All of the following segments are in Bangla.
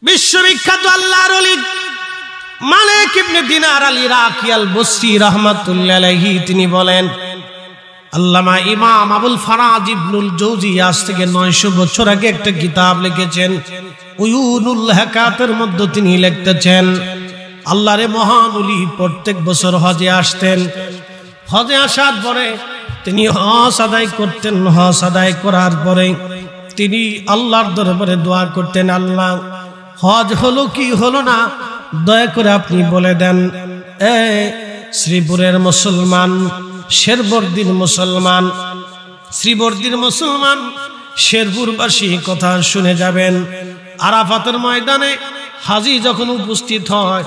বিশ্ববিখ্যাত আল্লাহর ওলি মালিক ইবনে দিনার আল ইরাকি আল বসরি রাহমাতুল্লাহি আলাইহি তিনি বলেন, আল্লামা ইমাম আবুল ফারাজ ইবনুল জৌজি আজ থেকে 900 বছর আগে একটা কিতাব লিখেছেন উয়ুনুল হাকাতের মধ্যে তিনি লিখতেছেন, আল্লাহর মহান ওলি প্রত্যেক বছর হজে আসতেন। হজে আসার পরে তিনি হজ আদায় করতেন। হজ আদায় করার পরে তিনি আল্লাহর দরবারে দোয়া করতেন, আল্লাহ হজ হলো কি হলো না দয়া করে আপনি বলে দেন। শ্রীপুরের মুসলমান, শেরবর্দির মুসলমান, শ্রীবর্দির মুসলমান, শেরপুরবাসী কথা শুনে যাবেন। আরাফাতের ময়দানে হাজী যখন উপস্থিত হয়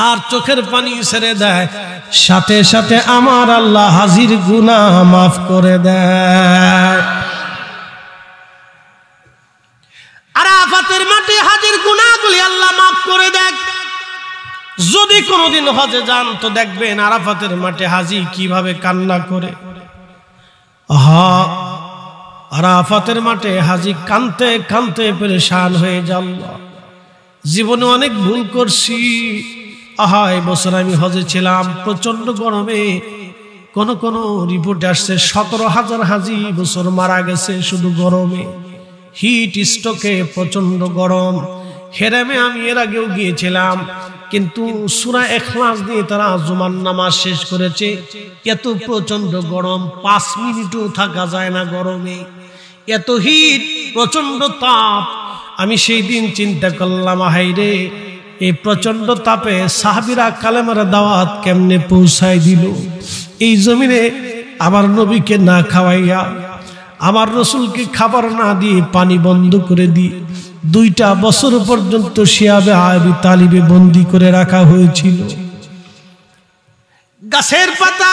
আর চোখের পানি ছেড়ে দেয়, সাথে সাথে আমার আল্লাহ হাজীর গুনাহ মাফ করে দেয়। আরাফাতের মাঠে হাজীর গুনাহগুলি আল্লাহ মাফ করে দেয়। যদি কোনোদিন হজে যান তো দেখবেন আরাফাতের মাঠে হাজী কিভাবে কান্না করে। আরাফাতের মাঠে হাজী কাঁদতে কাঁদতে পেরেশান হয়ে যান, জীবনে অনেক ভুল করছি। এই বছর আমি হজে ছিলাম, প্রচন্ড গরমে কোন কোন রিপোর্টে আসছে 17,000 হাজী বছর মারা গেছে শুধু গরমে, হিট স্ট্রোকে, প্রচন্ড গরম। হেরামে আমি এর আগেও গিয়েছিলাম, কিন্তু সূরা ইখলাস দিয়ে তারা জুমার নামাজ শেষ করেছে। এত প্রচন্ড গরম, 5 মিনিটও থাকা যায় না গরমে, এত হিট, প্রচন্ড তাপ। আমি সেই দিন চিন্তা করলাম, হায়রে এই প্রচন্ড তাপে সাহাবীরা কালেমার দাওয়াত কেমনে পৌঁছায় দিল এই জমিনে। আমার নবীকে না খাওয়াইয়া, আমার রসুলকে খাবার না দিয়ে পানি বন্ধ করে দি 2টা বছর পর্যন্ত শিয়াবে আবি তালিবে বন্দী করে রাখা হয়েছিল। গাছের পাতা,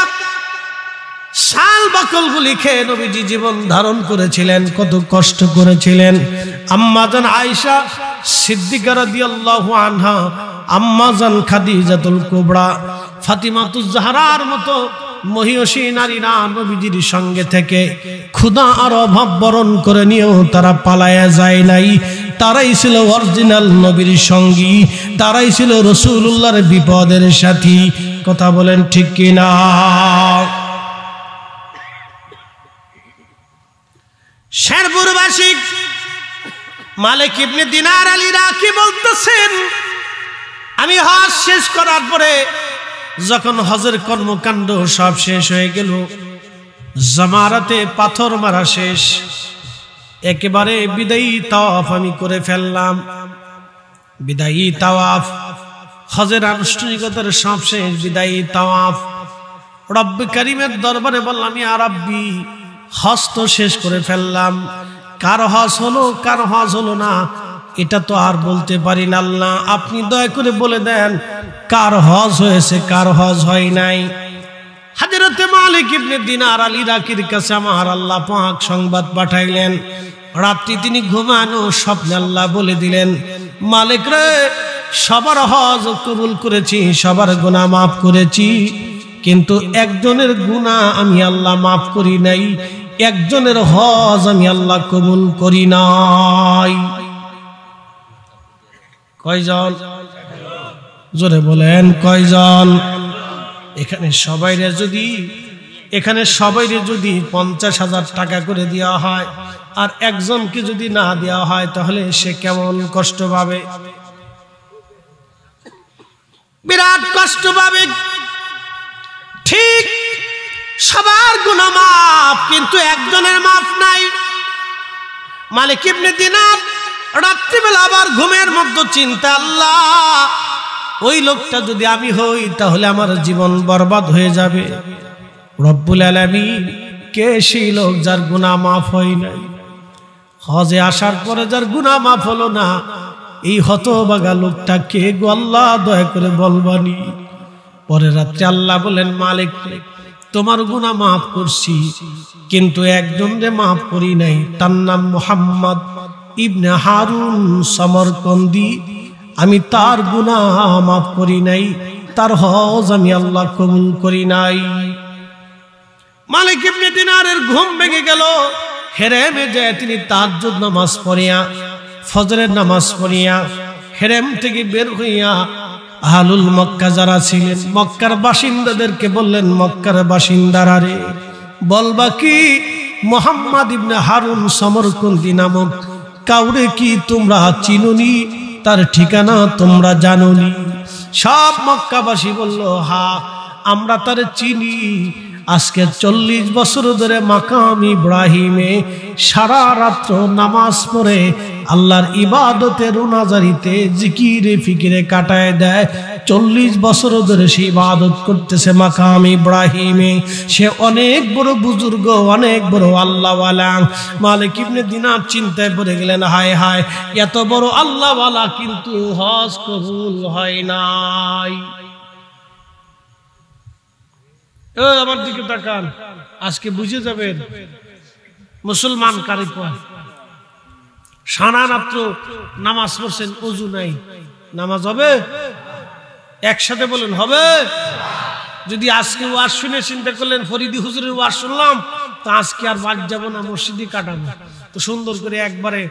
শাল বাকলগুলি খেয়ে নবীজি জীবন ধারণ করেছিলেন, কত কষ্ট করেছিলেন। আম্মা জান আয়েশা সিদ্দিকা রাদিয়াল্লাহু আনহা, আম্মা জান খাদিজাতুল কুবরা, ফাতিমাতুজ জাহরার মতো মহিয়সী নারীরা নবীজির সঙ্গে থেকে ক্ষুধা আর অভাব বরণ করে নিয়েও তারা পালায়া যায় নাই। তারাই ছিল অরিজিনাল নবীর সঙ্গী, তারাই ছিল রাসূলুল্লাহর বিপদের সাথী। কথা বলেন ঠিক কিনা? শেরপুরবাসী মালিক ইবনে দিনার আল ইরাকি বলতেছেন, আমি হজ শেষ করার পরে যখন হজের কর্মকাণ্ড সব শেষ হয়ে গেল, জামারাতে পাথর মারা শেষ, একেবারে বিদায়ী তাওয়াফ আমি করে ফেললাম। বিদায়ী তাওয়াফ, হজের আনুষ্ঠানিকতার সব শেষ, বিদায়ী তাওয়াফ। রব্ব কারীমের দরবারে বললাম, ইয়া রাব্বি, হজ তো শেষ করে ফেললাম, কার হজ হলো কার হজ হলো না এটা তো আর বলতে পারি না। আল্লাহ আপনি দয়া করে বলে দেন কার হজ হয়েছে কার হজ হয় নাই। হযরত মালিক ইবনে দিনার আল ইরাকির কাছে আমার আল্লাহ পাক সংবাদ পাঠাইলেন। রাত্রি তিনি ঘুমানো স্বপ্নে আল্লাহ বলে দিলেন, মালিক রে, সবার হজ কবুল করেছি, সবার গুনাহ মাফ করেছি, কিন্তু একজনের গুনাহ আমি আল্লাহ মাফ করি নাই, একজনের হজ আমি আল্লাহ কবুল করি নাই। কয়জন? জোরে বলেন কয়জন? এখানে সবাইরে যদি 50,000 টাকা করে দেওয়া হয় আর একজনকে যদি না দেওয়া হয় তাহলে সে কেমন কষ্ট পাবে? বিরাট কষ্ট পাবে। ঠিক সবার গুনাহ মাফ, কিন্তু একজনের মাফ নাই। মালিক ইবনে দিনার রাত্রিবেলা আবার ঘুমের মধ্যে চিন্তা, আল্লাহ ওই লোকটা যদি আমি হই তাহলে আমার জীবন বরবাদ হয়ে যাবে। রব্বুল আলামিন, কে সেই লোক যার গুনাহ মাফ হয় নাই? হজে আসার পরে যার গুনাহ মাফ হলো না, এই হতভাগা লোকটা কে গো আল্লাহ, দয়া করে বলবানি। পরের রাত্রে আল্লাহ বলেন, মালিক তোমার গুনাহ মাফ করছি, কিন্তু একজনরে মাফ করি নাই, তার নাম মুহাম্মদ ইবনে হারুন সমরকন্দি। আমি তার গুনাহ মাফ করি নাই, তার হজ আমি আল্লাহ কবুল করি নাই। মালিক ইবনে দিনারের ঘুম ভেঙে গেল। হেরেমে যায় তিনি তাহাজ্জুদ নামাজ পড়িয়া ফজরের নামাজ পড়িয়া হেরেম থেকে বের হইয়া আহলুল মক্কা যারা ছিলেন মক্কার বাসিন্দাদেরকে বললেন, মক্কার বাসিন্দারা রে, বলবা কি মুহাম্মদ ইবনে হারুন সমরকন্দি নামক কাউরে কি তোমরা চিনুনি? তার ঠিকানা তোমরা জানোনি? সব মক্কাবাসী বলল, হ্যাঁ আমরা তারে চিনি। আজকে 40 বছর ধরে মাকাম ইব্রাহিমে সারা রাত্র নামাজ পড়ে আল্লাহর ইবাদতে রোনাজারিতে জিকিরে ফিকিরে কাটায় দেয়। 40 বছর ধরে সে ইবাদত করতেছে মাকাম ইব্রাহিমে। সে অনেক বড় বুজুর্গ, অনেক বড় আল্লাহওয়ালা। মালিক ইবনে দিনার চিন্তায় পড়ে গেলেন, হায় হায়, এত বড় আল্লাহওয়ালা কিন্তু হজ কবুল হয় নাই। আমার দিকে তাকান, আজকে বুঝে যাবেন মুসলমান কারি পর। সারা রাত্র নামাজ পড়ছেন, ওযু নাই, নামাজ হবে? একসাথে বলেন হবে? যদি আজকে ওয়াজ শুনে চিন্তা করলেন ফরিদি হুজুরের ওয়াজ শুনলাম, তো আজকে আর বাদ যাব না, মসজিদে কাটাবো। তো সুন্দর করে একবারে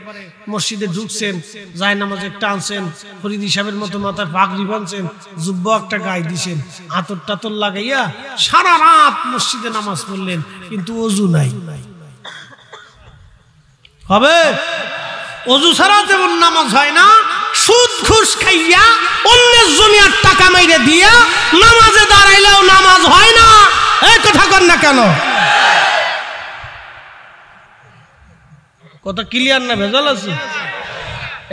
মসজিদে ঢুকছেন, যায় নামাজে টানছেন, ফরিদি সাহেবের মতো মাথায় পাগড়ি বাঁধছেন, জুব্বা একটা গায়ে দিছেন, আতর টাতর লাগাইয়া সারা রাত মসজিদে নামাজ পড়লেন, কিন্তু ওযু নাই। হবে? ওযু ছাড়া যেমন নামাজ হয় না, সুদ ঘুষ খাইয়া অন্যের জমির টাকা মাইরে দিয়া নামাজে দাঁড়াইলেও নামাজ হয় না। এই কথা কর না কেন? কথা ক্লিয়ার না ভেজাল আছে?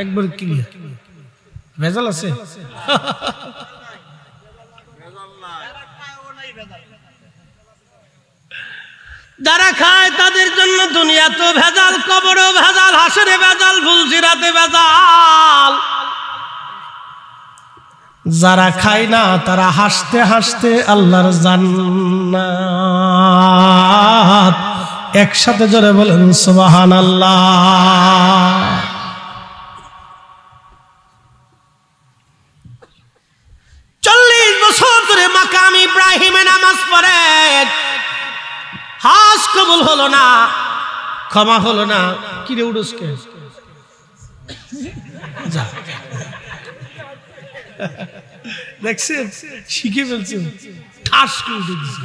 একবার ক্লিয়ার, ভেজাল আছে? যারা খায় তাদের জন্য দুনিয়া তো ভেজাল, কবরও ভেজাল, হাসরে ভেজাল, ফুলসিরাতে ভেজাল। যারা খায় না তারা হাসতে হাসতে আল্লাহর জান্নাত। একসাথে জোরে বলেন সুবহানাল্লাহ। মাকাম ইব্রাহিমে নামাজ পড়ে, হজ কবুল হলো না, ক্ষমা হলো না। কিরে উড়সকে দেখছেন, শিখে ফেলছেন, ঠাস করে দেখছি।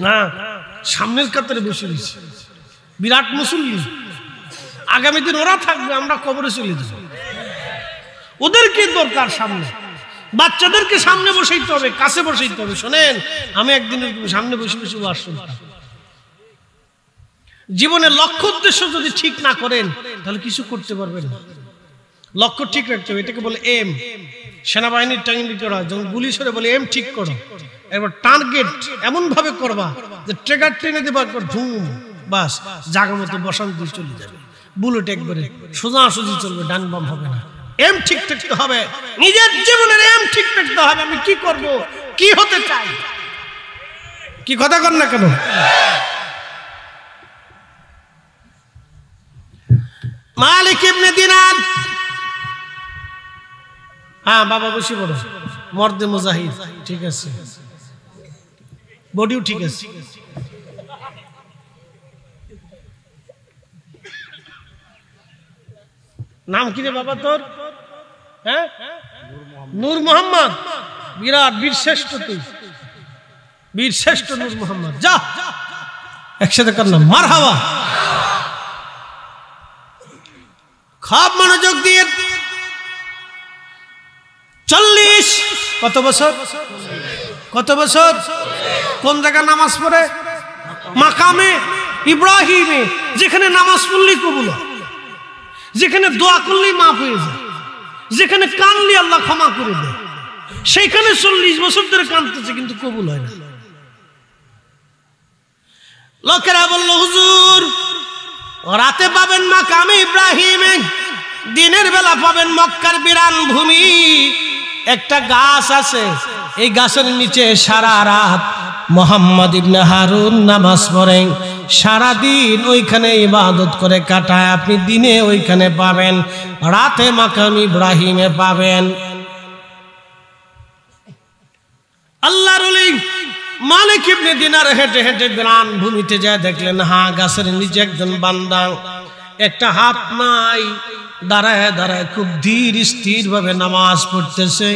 না, সামনের কাতারে বসে রয়েছে বিরাট মুসল্লি। আগামী দিন ওরা থাকবে, আমরা কবরে চলে যাব। ওদেরকে দরকার সামনে, বাচ্চাদেরকে সামনে বসাইতে হবে, কাছে বসাইতে হবে। শোনেন, আমি একদিন সামনে বসে বসে ওয়াজ শুনতাম। জীবনের লক্ষ্য উদ্দেশ্য যদি ঠিক না করেন তাহলে কিছু করতে পারবেন না। লক্ষ্য ঠিক রাখতে হবে, এটাকে বলে এম। সেনাবাহিনীর ট্রেনিং করা, যখন গুলি ছড়ে বলে এম ঠিক করো, এবার টার্গেট এমন ভাবে করবা যে ট্রিগার টেনে দেবার পর ধুম, বাস জায়গা মতো বসান দিয়ে চলে যাবে। বুলেট একবারে সোজাসুজি চলবে, ডান বাম হবে না। এম ঠিক রাখতে হবে, নিজের জীবনের এম ঠিক রাখতে হবে। আমি কি করব, কি হতে চাই, কি কথা কর না কেন? মালিক ইবনে দিনার, হ্যাঁ বাবা বসে পড়ো, মর্দে মুজাহিদ ঠিক আছে, বডিও ঠিক আছে। নাম কি রে বাবা তোর? হ্যাঁ, নূর মোহাম্মদ। বিরাট বীর শ্রেষ্ঠ, তুই বীর শ্রেষ্ঠ নূর মোহাম্মদ। যা একসাথে করলাম মারহাবা। খুব মনোযোগ দিয়ে 40 কত বছর, কত বছর কোন জায়গায় নামাজ পড়ে? মাকামে ইব্রাহিমে, যেখানে নামাজ পড়লেই কবুল হয়, যেখানে দোয়া করলেই মাফ হয়ে যায়, যেখানে কানলে আল্লাহ ক্ষমা করে দেয়, সেইখানে 40 বছর ধরে কাঁদতেছে কিন্তু কবুল হয় না। লোকেরা বলল, হুজুর রাতে পাবেন মাকামে ইব্রাহিমে, দিনের বেলা পাবেন মক্কার বিরান ভূমি। একটা গাছ আছে, এই গাছের নিচে সারা রাত মুহাম্মদ ইবনে হারুন নামাজ পড়েন, সারাদিন ওইখানে ইবাদত করে কাটায়। আপনি দিনে ওইখানে পাবেন, রাতে মাকাম ইব্রাহিমে পাবেন। আল্লাহর ওলি মালিক ইবনে দিনার হেঁটে হেঁটে গ্রাম ভূমিতে যায়, দেখলেন গাছের নিচে একজন বান্দা, একটা হাত নাই, দাঁড়ায় দাঁড়ায় খুব ধীর স্থির ভাবে নামাজ পড়তেছে।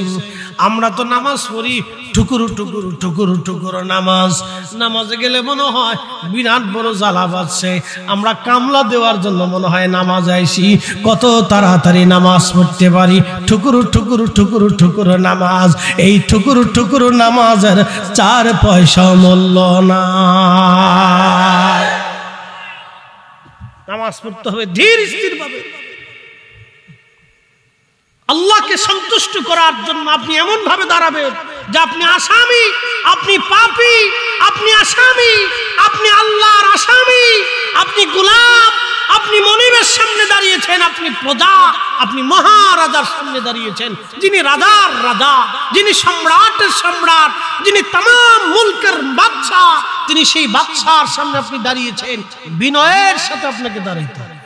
আমরা তো নামাজ পড়ি ঠুকুরু ঠুকুরু ঠুকুরু ঠুকুরু নামাজ, নামাজে গেলে মনে হয় বিরাট বড় জ্বালা বাজছে, আমরা কামলা দেওয়ার জন্য মনে হয় নামাজ আইছি, কত তাড়াতাড়ি নামাজ পড়তে পারি, ঠুকুরু ঠুকুরু ঠুকুরু ঠুকুরু নামাজ। এই ঠুকুরু ঠুকুরু নামাজের 4 পয়সা মূল্য না। নামাজ পড়তে হবে ধীর স্থির ভাবে। আল্লাহকে সন্তুষ্ট করার জন্য আপনি এমন ভাবে দাঁড়াবেন যে আপনি আসামি, আপনি পাপী, আপনি আসামি, আপনি আল্লাহর আসামি, আপনি গোলাম, আপনি মনিবের সামনে দাঁড়িয়েছেন, আপনি প্রজা, আপনি মহারাজার সামনে দাঁড়িয়েছেন, যিনি রাজার রাজা, যিনি সম্রাটের সম্রাট, যিনি তামাম মুলকের বাদশা, তিনি সেই বাদশার সামনে আপনি দাঁড়িয়েছেন। বিনয়ের সাথে আপনাকে দাঁড়াইতে হবে।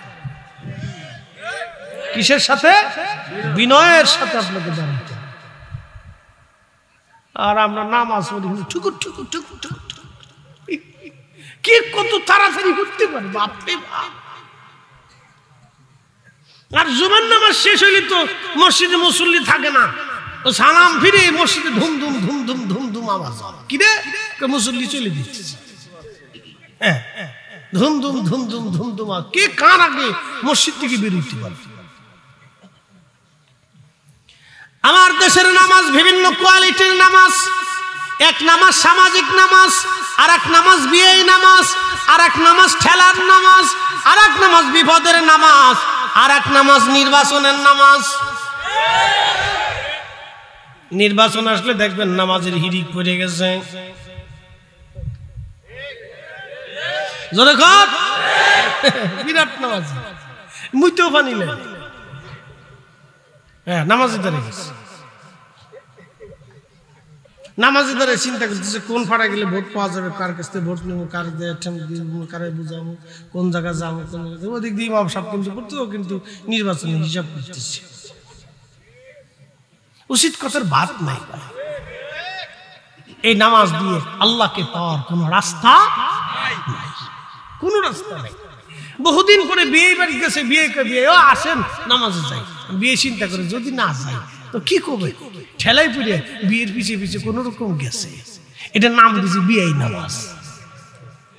কিসের সাথে? বিনয়ের সাথে আপনাকে দাঁড়াইতে হবে। আর আমরা নামাজ পড়ি ঠুকুর ঠুকুর ঠুকুর ঠুকুর, কি কত তাড়াতাড়ি করতে পারে বাপরে বাপ। আর জুমার নামাজ শেষ হইলে তো মসজিদে মুসল্লি থাকে না, তো সালাম ফিরে মসজিদে ধুম ধুম ধুম ধুম ধুম ধুম আওয়াজ, কি রে মুসল্লি চলে দিচ্ছে, ধুম ধুম ধুম ধুম ধুম ধুম। কে কার আগে মসজিদ থেকে বেরোতে পারে? আমার দেশের নামাজ বিভিন্ন কোয়ালিটির নামাজ। এক নামাজ সামাজিক নামাজ, আর এক নামাজ বিয়ে নামাজ, আর এক নামাজ ঠেলার নামাজ, আর এক নামাজ বিপদের নামাজ, আর এক নামাজ নির্বাচনের নামাজ। নির্বাচন আসলে দেখবেন নামাজের হিরিক পড়ে গেছে। বিরাট নামাজ, মুইতেও পানিলেন নামাজে দাঁড়িয়ে গেছে। নামাজে দাঁড়িয়ে চিন্তা করতেছে কোন ফাড়া গেলে ভোট পাওয়া যাবে, কার কাছ থেকে ভোট নেবো, কার কারে বুঝাবো, কোন জায়গায় যাবো, কোন জায়গায় ওদিক দিয়ে ইমাম সাহেব কিন্তু করতেও কিন্তু নির্বাচনের হিসাব করতেছে। উচিত কথার ভাত নাই। এই নামাজ দিয়ে আল্লাহকে পাওয়ার কোন রাস্তা নাই, কোন রাস্তা নাই। বহুদিন পরে বিয়ে বাড়ি গেছে, বিয়ে আসেন নামাজে যাই, বিয়ে চিন্তা করে যদি না যাই তো কি করবে, ঠেলাই পড়ে বিয়ের পিছিয়ে পিছিয়ে কোন রকম গেছে। এটা নাম দিয়েছে বিয়ে নামাজ।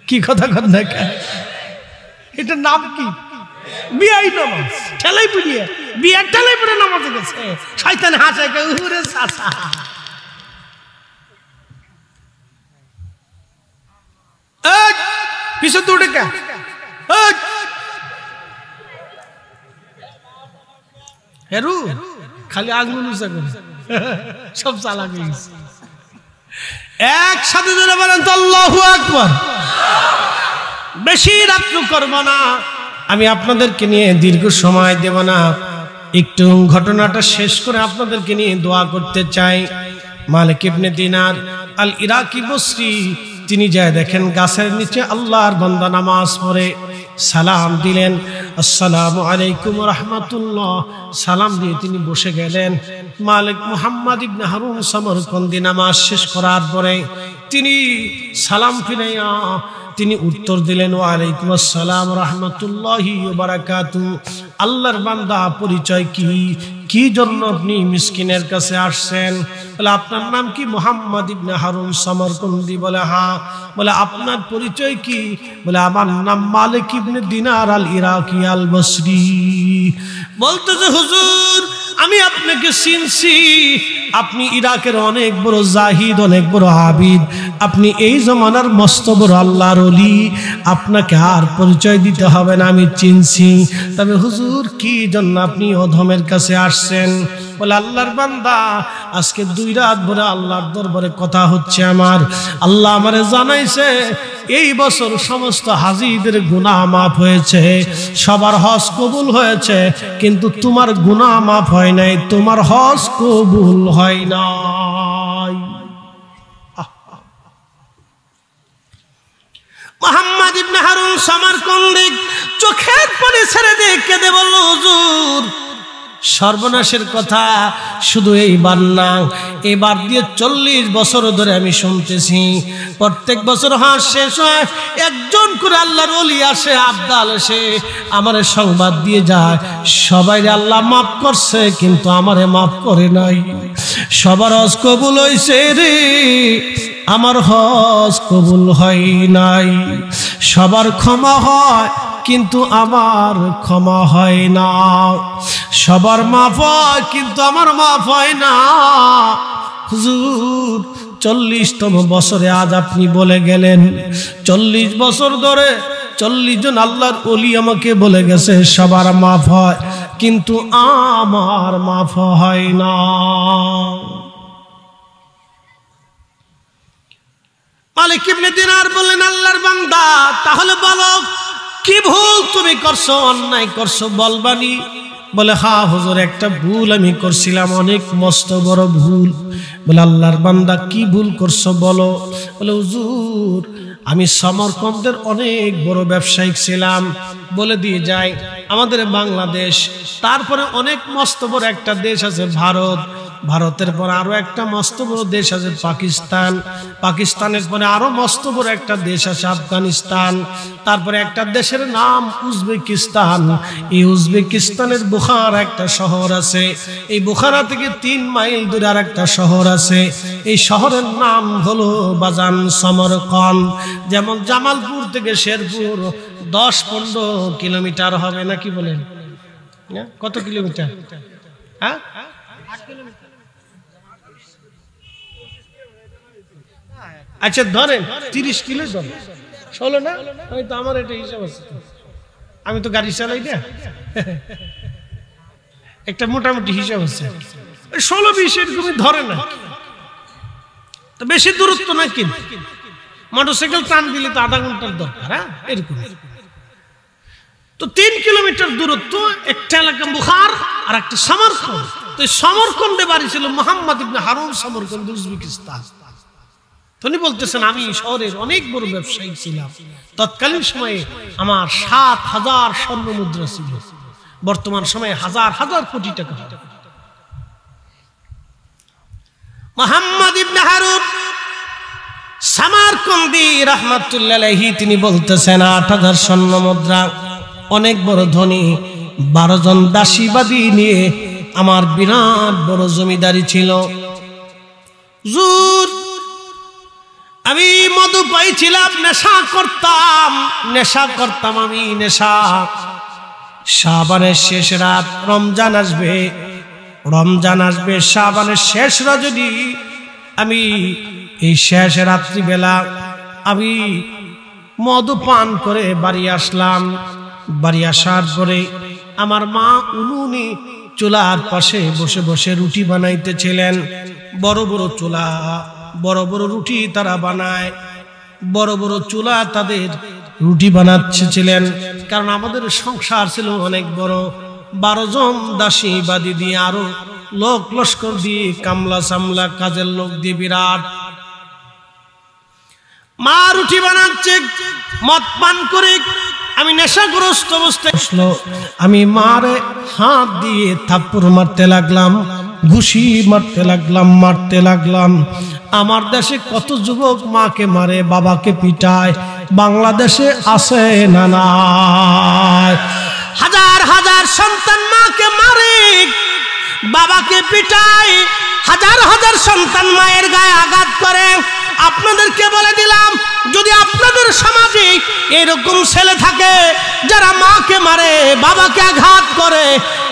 কি কথা কন না, এটার নাম কি? বিয়ে নামাজ। ঠেলাই পড়িয়ে বিয়ের ঠেলাই পড়ে নামাজে গেছে, শয়তান হাসায় কে উহুরে চাচা। পিছন তো উঠে কে হেরু খালি আঙ্গুল উঁচা করে সব চালাক হয়ে গেছে। একসাথে ধরে বলেন তো আল্লাহু আকবার। বেশি রাত্র করব না, আমি আপনাদেরকে নিয়ে দীর্ঘ সময় দেব না, একটু ঘটনাটা শেষ করে আপনাদেরকে নিয়ে দোয়া করতে চাই। মালিক ইবনে দিনার আল ইরাকি বসরি তিনি যায় দেখেন গাছের নিচে আল্লাহর বান্দা নামাজ পড়ে, সালাম দিলেন, আসসালামু আলাইকুম রাহমাতুল্লাহ, সালাম দিয়ে তিনি বসে গেলেন। মালিক মুহাম্মদ ইবনে হারুন সমরকন্দি নামাজ শেষ করার পরে তিনি সালাম ফিরাইয়া তিনি উত্তর দিলেন, ওয়া আলাইকুম আসসালাম রাহমাতুল্লাহি ওয়া বারাকাতুহু। আল্লাহর বান্দা পরিচয় কি জন্য আপনি মিসকিনের কাছে আসছেন? বলে আপনার নাম কি? মুহাম্মদ ইবনে হারুন সমরকন্দি। বলে হ্যাঁ। বলে আপনার পরিচয় কি? বলে আমার নাম মালিক ইবনে দিনার আল ইরাকি আল বসরি। বলতেছে হুজুর আমি আপনাকে চিনছি, আপনি ইরাকের অনেক বড় জাহিদ, অনেক বড় আবিদ, আপনি এই জমানার মস্ত বড় আল্লাহর ওলি, আপনাকে আর পরিচয় দিতে হবে না, আমি চিনছি। তবে হুজুর কি জন্য আপনি অধমের কাছে আসছেন? বলে আল্লাহর বান্দা আজকে 2 রাত ভরে আল্লাহর দরবারে কথা হচ্ছে আমার। আল্লাহ আমারে জানাইছে এই বছর সমস্ত হাজিদের গুনাহ মাফ হয়েছে, সবার হজ কবুল হয়েছে, কিন্তু তোমার গুনাহ মাফ হয় নাই, তোমার হজ কবুল হয় নাই। মুহাম্মদ ইবনে হারুন সমরকন্দি চোখের পানি ছেড়ে দিয়ে কেঁদে বলল, হুজুর সর্বনাশের কথা শুধু এইবার না, এবার দিয়ে 40 বছর ধরে আমি শুনতেছি। প্রত্যেক বছর হাঁস শেষ হয়, একজন করে আল্লাহর ওলি আসে, আবদাল এসে আমারে সংবাদ দিয়ে যায়, সবাই আল্লাহ মাফ করছে কিন্তু আমারে মাফ করে নাই। সবার হজ কবুল হইছে রে, আমার হজ কবুল হয় নাই। সবার ক্ষমা হয় কিন্তু আমার ক্ষমা হয় না। সবার মাফ হয় কিন্তু আমার মাফ হয় না। হুজুর 40তম বছরে আজ আপনি বলে গেলেন, 40 বছর ধরে 40 জন আল্লাহর ওলি আমাকে বলে গেছে সবার মাফ হয় কিন্তু আমার মাফ হয় না। মালিক ইবনে দিনার বললেন, আল্লাহর বান্দা তাহলে বলো কি ভুল তুমি করছো, অন্যায় করছো, বলবানি? বলে হ্যাঁ হুজুর, একটা ভুল আমি করছিলাম, অনেক মস্ত বড় ভুল। বলে আল্লাহর বান্দা কি ভুল করছো বলো? বলে হুজুর, আমি সমরকন্দের অনেক বড় ব্যবসায়িক ছিলাম। বলে দিয়ে যাই আমাদের বাংলাদেশ, তারপরে অনেক মস্ত বড় একটা দেশ আছে ভারত, ভারতের পরে আরো একটা মস্ত বড় দেশ আছে পাকিস্তান, পাকিস্তানের পরে আরো মস্ত বড় একটা দেশ আছে আফগানিস্তান, তারপরে একটা দেশের নাম উজবেকিস্তান। এই উজবেকিস্তানের বুখারা একটা শহর আছে, এই বুখারা থেকে 3 মাইল দূরে আর একটা শহর আছে, এই শহরের নাম হলো বাজান সমরকন্দ। যেমন জামালপুর থেকে শেরপুর 10-15 কিলোমিটার হবে নাকি বলেন? কত কিলোমিটার? হ্যাঁ, 8 কিলোমিটার। আচ্ছা ধরেন 30 কিলো ধরেন, 16 না? হয়তো আমার এটা হিসাব আছে, আমি তো গাড়ি চালাই না, একটা মোটামুটি হিসাব আছে, 16-20 এরকমই ধরে না, তো বেশি দূরত্ব না। কিন্তু মোটরসাইকেল টান দিলে তো আধা ঘন্টার দরকার। হ্যাঁ, এরকম। তো 3 কিলোমিটার দূরত্ব, একটা এলাকা বুখার আর একটা সমরকন্দ। তো সমরকন্দে বাড়ি ছিল মুহাম্মদ ইবনে হারুন, সমরকন্দ উজবেকিস্তান। তিনি বলতেছেন আমি শহরের অনেক বড় ব্যবসায়ী ছিলাম, তৎকালীন সময়ে আমার 7,000 স্বর্ণ মুদ্রা ছিল, বর্তমান সময়ে হাজার হাজার কোটি টাকা। মুহাম্মদ ইবনে হারুন সমরকন্দি রাহমাতুল্লাহ আলাইহি তিনি বলতেছেন 8,000 স্বর্ণ মুদ্রা, অনেক বড় ধনী, 12 জন দাসীবাদী নিয়ে আমার বিরাট বড় জমিদারি ছিল। হুজুর, আমি মধু পাইছিলাম, নেশা করতাম আমি নেশা। শাবানের শেষ রাত, রমজান আসবে, শাবানের শেষ রজনী, আমি এই শেষ রাত্রি বেলা আমি মধু পান করে বাড়ি আসলাম। বাড়ি আসার পরে আমার মা উনুনে চুলার পাশে বসে বসে রুটি বানাইতেছিলেন। বড় বড় চুলা, বড় বড় রুটি তারা বানায়, বড় বড় চুলা তাদের রুটি বানাচ্ছিলেন। কারণ আমাদের সংসার ছিল অনেক বড়, 12 জন দাসী বাদী দিয়ে আরো লোক লস্কর দিয়ে, কামলা সামলা কাজের লোক দিয়ে বিরাট। মা রুটি বানাচ্ছে, মদ পান করে আমি নেশাগ্রস্ত অবস্থায় আমি মারে হাত দিয়ে থাপ্পড় মারতে লাগলাম, ঘুষি মারতে লাগলাম। আমার দেশে কত যুবক মাকে মারে, বাবাকে পিটায়, বাংলাদেশে আছে না নাই? হাজার হাজার সন্তান মাকে মারে, বাবাকে পিটায়, হাজার হাজার সন্তান মায়ের গায়ে আঘাত করে। আপনাদেরকে বলে দিলাম, যদি আপনাদের সমাজে এরকম ছেলে থাকে যারা মাকে মারে, বাবাকে আঘাত করে,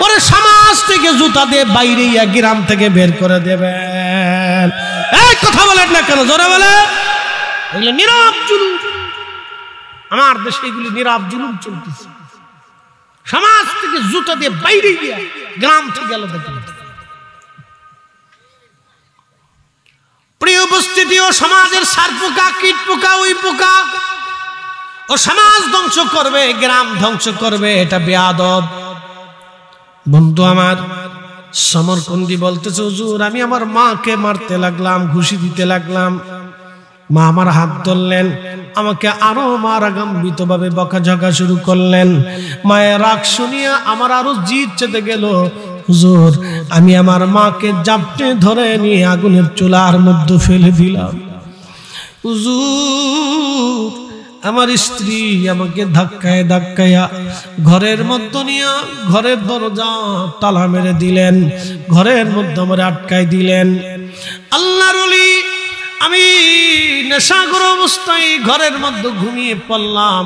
ওরে সমাজ থেকে জুতা দিয়ে বাইরে গ্রাম থেকে বের করে দেবেন। এই কথা বলেন না কেন? জোরে বলে। এগুলো নীরব জুলুম, আমার দেশে এগুলি নীরব জুলুম চলতেছে। সমাজ থেকে জুতা দিয়ে বাইরে গিয়ে গ্রাম থেকে আলাদা করে। প্রিয় উপস্থিতি, ও সমাজের সার পোকা, কীট পোকা, ওই পোকা ও সমাজ ধ্বংস করবে, গ্রাম ধ্বংস করবে, এটা বেয়াদব। বন্ধু আমার সমরকন্দি বলতেছে, হুজুর আমি আমার মাকে মারতে লাগলাম, ঘুষি দিতে লাগলাম। মা আমার হাত ধরলেন, আমাকে আরো মারাগাম্বিত ভাবে বকাঝকা শুরু করলেন। মায়ের রাগ শুনিয়া আমার আরো জিদ চেতে গেল। হুজুর আমি আমার মাকে জাপটে ধরে নিয়ে আগুনের চুলার মধ্যে ফেলে দিলাম। হুজুর আমার স্ত্রী আমাকে ধাক্কায় ধাক্কায়া ঘরের মধ্যে নিয়ে ঘরের দরজা তালা মেরে দিলেন, ঘরের মধ্যে আমার আটকায় দিলেন। আল্লাহর ওলি আমি নেশাগ্র অবস্থায় ঘরের মধ্যে ঘুমিয়ে পড়লাম।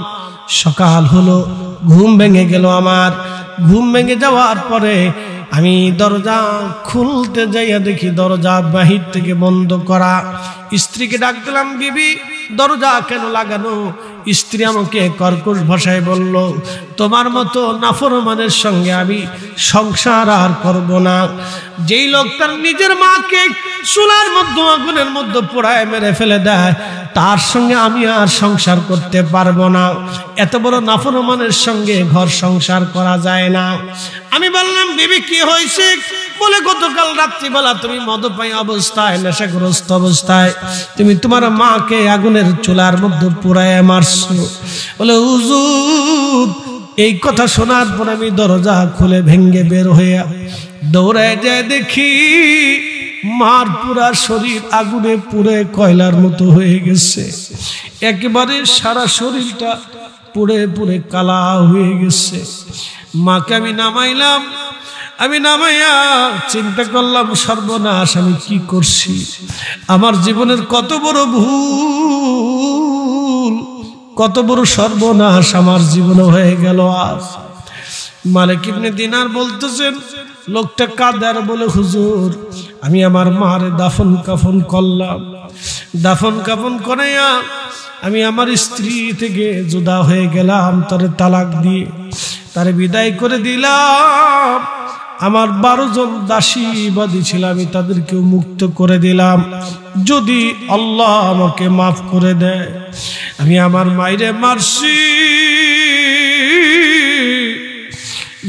সকাল হলো, ঘুম ভেঙে গেল আমার। ঘুম ভেঙে যাওয়ার পরে আমি দরজা খুলতে যাইয়া দেখি দরজা বাহির থেকে বন্ধ করা। স্ত্রীকে ডাক দিলাম, বিবি দরজা কেন লাগানো? স্ত্রী আমাকে কর্কশ ভাষায় বলল, তোমার মতো নাফরমানের সঙ্গে আমি সংসার আর করব না। যেই লোক তার নিজের মাকে চুলার মধ্যে আগুনের মধ্যে পোড়ায় মেরে ফেলে দেয়, তার সঙ্গে আমি আর সংসার করতে পারবো না। এত বড় নাফরমানের সঙ্গে ঘর সংসার করা যায় না। আমি বললাম, বিবি কি হয়েছে? বলে, গতকাল রাত্রিবেলা তুমি মদ্যপায়ী অবস্থায়, নেশাগ্রস্ত অবস্থায় তুমি তোমার মাকে আগুনের চুলার মধ্যে পোড়ায় মারছো। বলে, হুজুর এই কথা শোনার পর আমি দরজা খুলে ভেঙ্গে বের হয়ে দৌড়ায় যায় দেখি মার পুরা শরীর আগুনে পুড়ে কয়লার মতো হয়ে গেছে। একেবারে সারা শরীরটা পুড়ে পুড়ে কালা হয়ে গেছে। মাকে আমি নামাইলাম। আমি নামাইয়া চিন্তা করলাম, সর্বনাশ আমি কি করছি? আমার জীবনের কত বড় ভুল, কত বড় সর্বনাশ আমার জীবনে হয়ে গেল আজ। মালিক ইবনে দিনার বলতেছেন, লোকটা কাঁদার বলে, হুজুর আমি আমার মারে দাফন কাফন করলাম। দাফন কাফন করাইয়া আমি আমার স্ত্রী থেকে জুদা হয়ে গেলাম, তারে তালাক দিয়ে তারে বিদায় করে দিলাম। আমার 12 জন দাসী বাদী ছিল, আমি তাদেরকেও মুক্ত করে দিলাম। যদি আল্লাহ আমাকে মাফ করে দেয়, আমি আমার মায়েরে মারছি,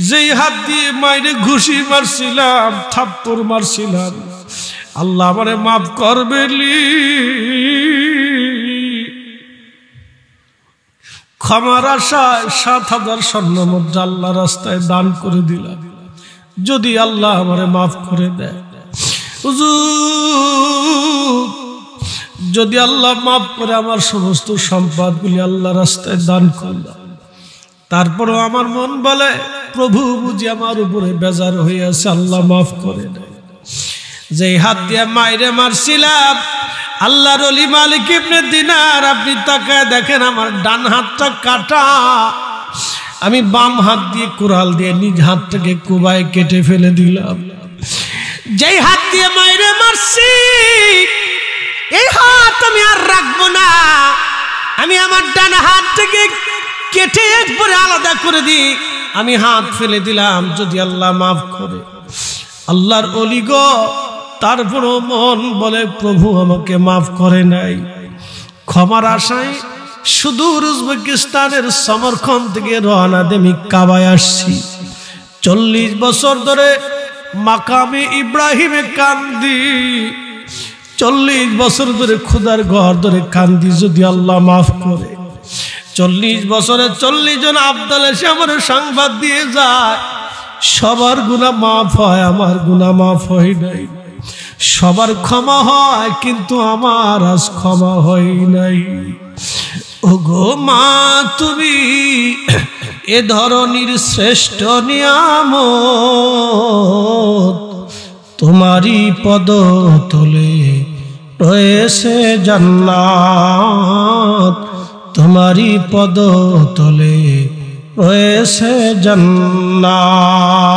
যেই হাত দিয়ে মায়েরে ঘুষি মারছিলাম, থাপ্পড় মারছিলাম, আল্লাহ আমারে মাফ করবেলি। ক্ষমার আশায় 7000 স্বর্ণ মুদ্রা আল্লাহ রাস্তায় দান করে দিলাম, যদি আল্লাহ আমারে মাফ করে দেয়। হুজুর যদি আল্লাহ মাফ করে আমার সমস্ত সম্পদগুলি আল্লাহ রাস্তায় দান করলাম, তারপরও আমার মন বলে প্রভু বুঝি আমার উপরে বেজার হয়ে আছে, আল্লাহ মাফ করে দেয়। যেই হাত দিয়ে মাইরে মারছিলাম, আল্লাহর ওলি মালিক ইবনে দিনার আপনি তাকায় দেখেন আমার ডান হাতটা কাটা। আমি বাম হাত দিয়ে কুড়াল দিয়ে নিজ হাতটাকে কুবায় কেটে ফেলে দিলাম। যেই হাত দিয়ে মাইরে মারছি, এই হাত আমি আর রাখবো না। আমি আমার ডান হাতটাকে কেটে একবারে আলাদা করে দিই, আমি হাত ফেলে দিলাম, যদি আল্লাহ মাফ করে। আল্লাহর ওলি গো, তারপরও মন বলে প্রভু আমাকে মাফ করে নাই। ক্ষমার আশায় সুদূর উজবেকিস্তানের সমরখন্দ থেকে রওনা দিয়ে আমি কাবায় আসছি। 40 বছর ধরে মাকামে ইব্রাহিমে কান্দি, 40 বছর ধরে খুদার ঘর ধরে কান্দি, যদি আল্লাহ মাফ করে। 40 বছরে 40 জন আব্দাল এসে আমার সংবাদ দিয়ে যায়, সবার গুনাহ মাফ হয়, আমার গুনাহ মাফ হয় নাই। সবার ক্ষমা হয়, কিন্তু আমার আজ ক্ষমা হয় নাই। ওগো মা তুমি এ ধরনের শ্রেষ্ঠ নিয়ামত, তোমারই পদ তলে রয়েছে জান্নাত, তোমারই পদ তলে রয়েছে জান্নাত।